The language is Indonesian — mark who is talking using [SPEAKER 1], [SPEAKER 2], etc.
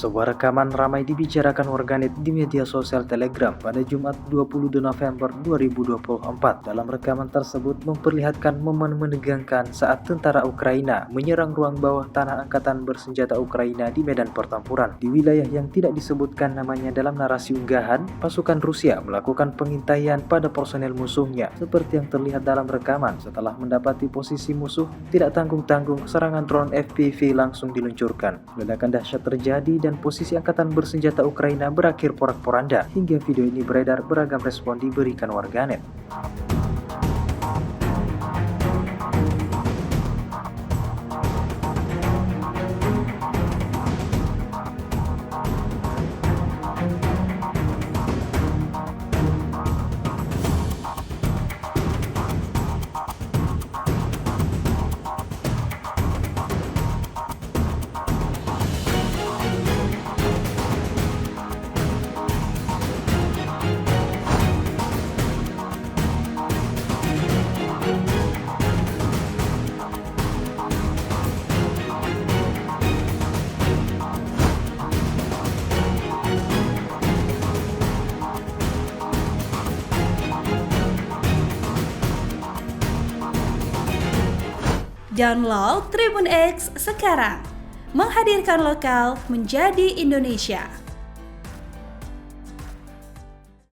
[SPEAKER 1] Sebuah rekaman ramai dibicarakan warganet di media sosial Telegram pada Jumat 22 November 2024. Dalam rekaman tersebut memperlihatkan momen menegangkan saat tentara Ukraina menyerang ruang bawah tanah angkatan bersenjata Ukraina di medan pertempuran. Di wilayah yang tidak disebutkan namanya dalam narasi unggahan, pasukan Rusia melakukan pengintaian pada personel musuhnya. Seperti yang terlihat dalam rekaman, setelah mendapati posisi musuh, tidak tanggung-tanggung serangan drone FPV langsung diluncurkan. Ledakan dahsyat terjadi dan posisi angkatan bersenjata Ukraina berakhir porak-poranda. Hingga video ini beredar, beragam respon diberikan warganet.
[SPEAKER 2] Download Tribun X sekarang, menghadirkan lokal menjadi Indonesia.